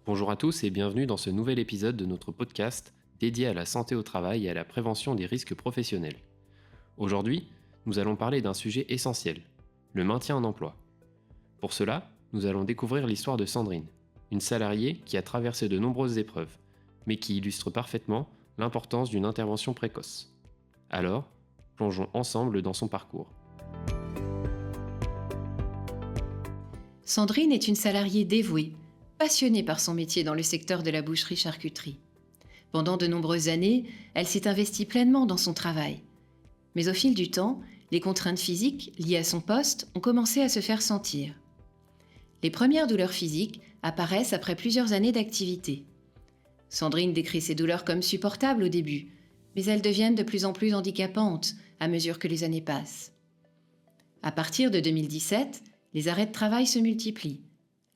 Bonjour à tous et bienvenue dans ce nouvel épisode de notre podcast dédié à la santé au travail et à la prévention des risques professionnels. Aujourd'hui, nous allons parler d'un sujet essentiel, le maintien en emploi. Pour cela, nous allons découvrir l'histoire de Sandrine, une salariée qui a traversé de nombreuses épreuves, mais qui illustre parfaitement l'importance d'une intervention précoce. Alors, plongeons ensemble dans son parcours. Sandrine est une salariée dévouée, passionnée par son métier dans le secteur de la boucherie-charcuterie. Pendant de nombreuses années, elle s'est investie pleinement dans son travail. Mais au fil du temps, les contraintes physiques liées à son poste ont commencé à se faire sentir. Les premières douleurs physiques apparaissent après plusieurs années d'activité. Sandrine décrit ces douleurs comme supportables au début, mais elles deviennent de plus en plus handicapantes à mesure que les années passent. À partir de 2017, les arrêts de travail se multiplient.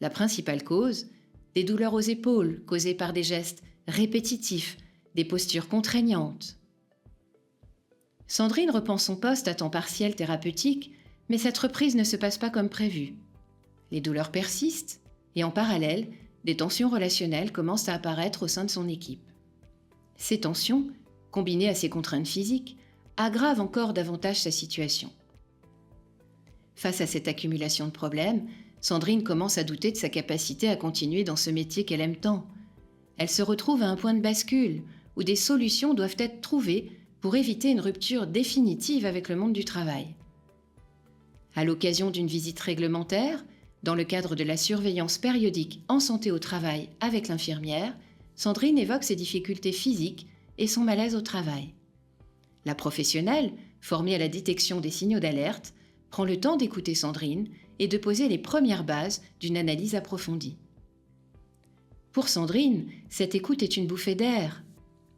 La principale cause, des douleurs aux épaules causées par des gestes répétitifs, des postures contraignantes. Sandrine reprend son poste à temps partiel thérapeutique, mais cette reprise ne se passe pas comme prévu. Les douleurs persistent et en parallèle, des tensions relationnelles commencent à apparaître au sein de son équipe. Ces tensions, combinées à ses contraintes physiques, aggravent encore davantage sa situation. Face à cette accumulation de problèmes, Sandrine commence à douter de sa capacité à continuer dans ce métier qu'elle aime tant. Elle se retrouve à un point de bascule où des solutions doivent être trouvées pour éviter une rupture définitive avec le monde du travail. À l'occasion d'une visite réglementaire, dans le cadre de la surveillance périodique en santé au travail avec l'infirmière, Sandrine évoque ses difficultés physiques et son malaise au travail. La professionnelle, formée à la détection des signaux d'alerte, prend le temps d'écouter Sandrine et de poser les premières bases d'une analyse approfondie. Pour Sandrine, cette écoute est une bouffée d'air.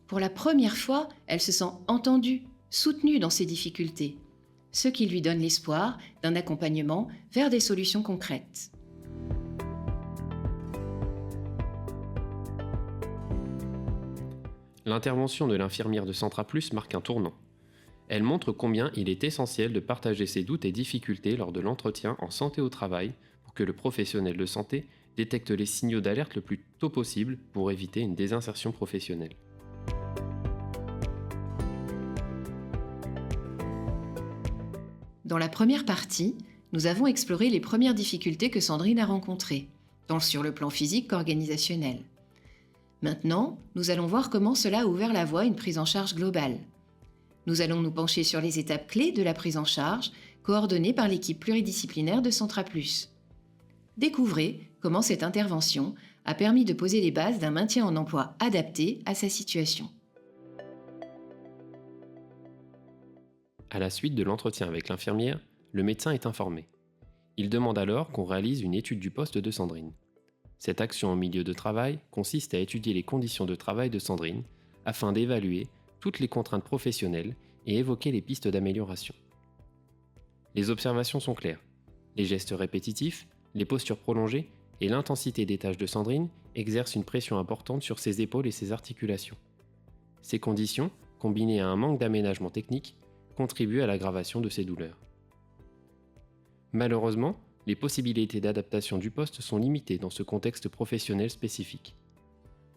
Pour la première fois, elle se sent entendue, soutenue dans ses difficultés, ce qui lui donne l'espoir d'un accompagnement vers des solutions concrètes. L'intervention de l'infirmière de Centra Plus marque un tournant. Elle montre combien il est essentiel de partager ses doutes et difficultés lors de l'entretien en santé au travail pour que le professionnel de santé détecte les signaux d'alerte le plus tôt possible pour éviter une désinsertion professionnelle. Dans la première partie, nous avons exploré les premières difficultés que Sandrine a rencontrées, tant sur le plan physique qu'organisationnel. Maintenant, nous allons voir comment cela a ouvert la voie à une prise en charge globale. Nous allons nous pencher sur les étapes clés de la prise en charge, coordonnée par l'équipe pluridisciplinaire de Centra Plus. Découvrez comment cette intervention a permis de poser les bases d'un maintien en emploi adapté à sa situation. À la suite de l'entretien avec l'infirmière, le médecin est informé. Il demande alors qu'on réalise une étude du poste de Sandrine. Cette action en milieu de travail consiste à étudier les conditions de travail de Sandrine afin d'évaluer toutes les contraintes professionnelles et évoquer les pistes d'amélioration. Les observations sont claires. Les gestes répétitifs, les postures prolongées et l'intensité des tâches de Sandrine exercent une pression importante sur ses épaules et ses articulations. Ces conditions, combinées à un manque d'aménagement technique, contribuent à l'aggravation de ses douleurs. Malheureusement, les possibilités d'adaptation du poste sont limitées dans ce contexte professionnel spécifique.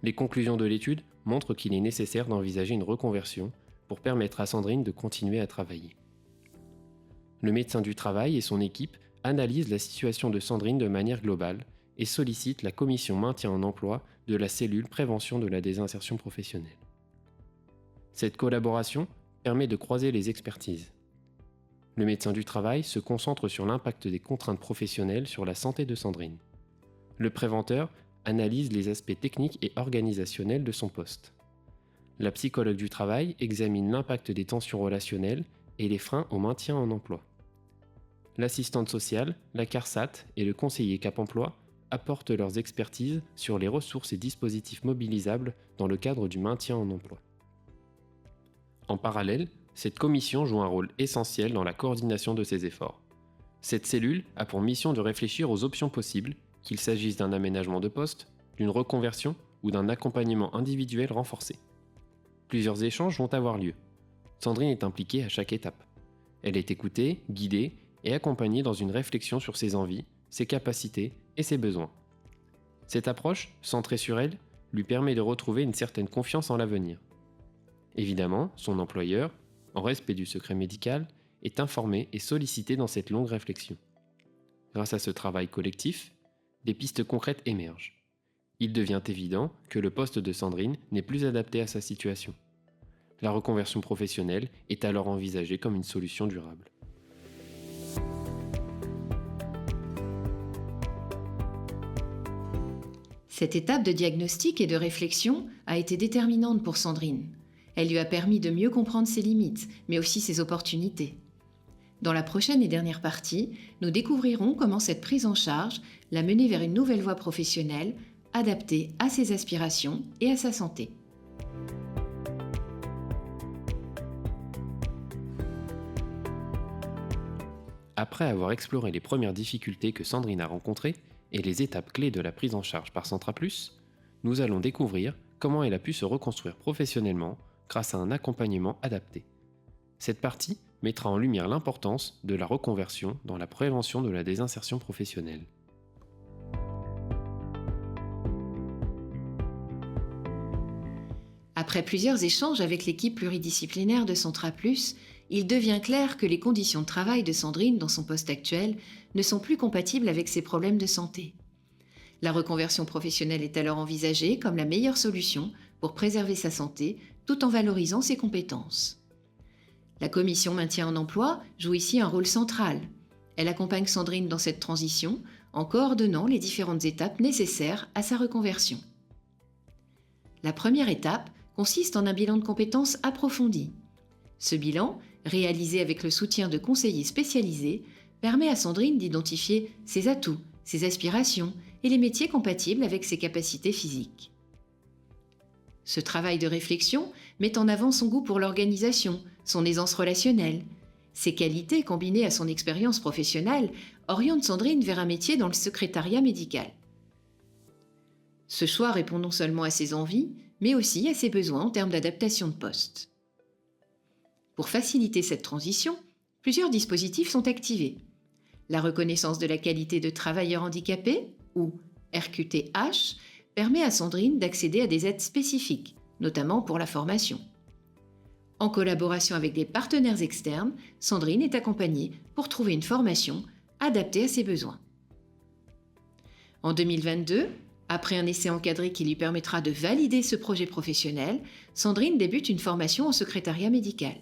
Les conclusions de l'étude montrent qu'il est nécessaire d'envisager une reconversion pour permettre à Sandrine de continuer à travailler. Le médecin du travail et son équipe analysent la situation de Sandrine de manière globale et sollicitent la commission maintien en emploi de la cellule prévention de la désinsertion professionnelle. Cette collaboration permet de croiser les expertises. Le médecin du travail se concentre sur l'impact des contraintes professionnelles sur la santé de Sandrine. Le préventeur analyse les aspects techniques et organisationnels de son poste. La psychologue du travail examine l'impact des tensions relationnelles et les freins au maintien en emploi. L'assistante sociale, la CARSAT et le conseiller Cap Emploi apportent leurs expertises sur les ressources et dispositifs mobilisables dans le cadre du maintien en emploi. En parallèle, cette commission joue un rôle essentiel dans la coordination de ces efforts. Cette cellule a pour mission de réfléchir aux options possibles, qu'il s'agisse d'un aménagement de poste, d'une reconversion ou d'un accompagnement individuel renforcé. Plusieurs échanges vont avoir lieu. Sandrine est impliquée à chaque étape. Elle est écoutée, guidée et accompagnée dans une réflexion sur ses envies, ses capacités et ses besoins. Cette approche, centrée sur elle, lui permet de retrouver une certaine confiance en l'avenir. Évidemment, son employeur, en respect du secret médical, est informé et sollicité dans cette longue réflexion. Grâce à ce travail collectif, des pistes concrètes émergent. Il devient évident que le poste de Sandrine n'est plus adapté à sa situation. La reconversion professionnelle est alors envisagée comme une solution durable. Cette étape de diagnostic et de réflexion a été déterminante pour Sandrine. Elle lui a permis de mieux comprendre ses limites, mais aussi ses opportunités. Dans la prochaine et dernière partie, nous découvrirons comment cette prise en charge l'a menée vers une nouvelle voie professionnelle, adaptée à ses aspirations et à sa santé. Après avoir exploré les premières difficultés que Sandrine a rencontrées et les étapes clés de la prise en charge par Centraplus, nous allons découvrir comment elle a pu se reconstruire professionnellement grâce à un accompagnement adapté. Cette partie mettra en lumière l'importance de la reconversion dans la prévention de la désinsertion professionnelle. Après plusieurs échanges avec l'équipe pluridisciplinaire de Centraplus, il devient clair que les conditions de travail de Sandrine dans son poste actuel ne sont plus compatibles avec ses problèmes de santé. La reconversion professionnelle est alors envisagée comme la meilleure solution pour préserver sa santé tout en valorisant ses compétences. La commission maintien en emploi joue ici un rôle central. Elle accompagne Sandrine dans cette transition en coordonnant les différentes étapes nécessaires à sa reconversion. La première étape consiste en un bilan de compétences approfondi. Ce bilan, réalisé avec le soutien de conseillers spécialisés, permet à Sandrine d'identifier ses atouts, ses aspirations et les métiers compatibles avec ses capacités physiques. Ce travail de réflexion met en avant son goût pour l'organisation, son aisance relationnelle. Ces qualités, combinées à son expérience professionnelle, orientent Sandrine vers un métier dans le secrétariat médical. Ce choix répond non seulement à ses envies, mais aussi à ses besoins en termes d'adaptation de poste. Pour faciliter cette transition, plusieurs dispositifs sont activés. La reconnaissance de la qualité de travailleur handicapé, ou RQTH, permet à Sandrine d'accéder à des aides spécifiques, notamment pour la formation. En collaboration avec des partenaires externes, Sandrine est accompagnée pour trouver une formation adaptée à ses besoins. En 2022, après un essai encadré qui lui permettra de valider ce projet professionnel, Sandrine débute une formation en secrétariat médical.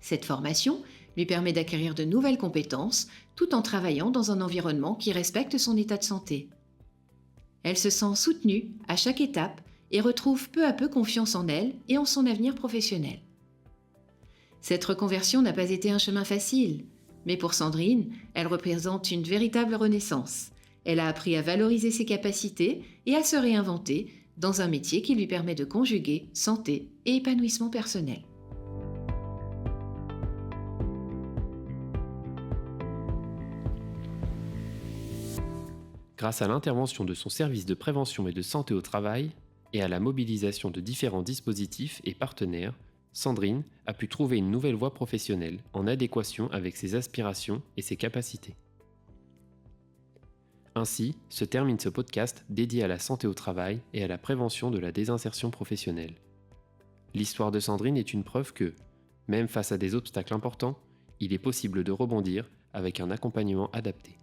Cette formation lui permet d'acquérir de nouvelles compétences tout en travaillant dans un environnement qui respecte son état de santé. Elle se sent soutenue à chaque étape et retrouve peu à peu confiance en elle et en son avenir professionnel. Cette reconversion n'a pas été un chemin facile, mais pour Sandrine, elle représente une véritable renaissance. Elle a appris à valoriser ses capacités et à se réinventer dans un métier qui lui permet de conjuguer santé et épanouissement personnel. Grâce à l'intervention de son service de prévention et de santé au travail et à la mobilisation de différents dispositifs et partenaires, Sandrine a pu trouver une nouvelle voie professionnelle en adéquation avec ses aspirations et ses capacités. Ainsi se termine ce podcast dédié à la santé au travail et à la prévention de la désinsertion professionnelle. L'histoire de Sandrine est une preuve que, même face à des obstacles importants, il est possible de rebondir avec un accompagnement adapté.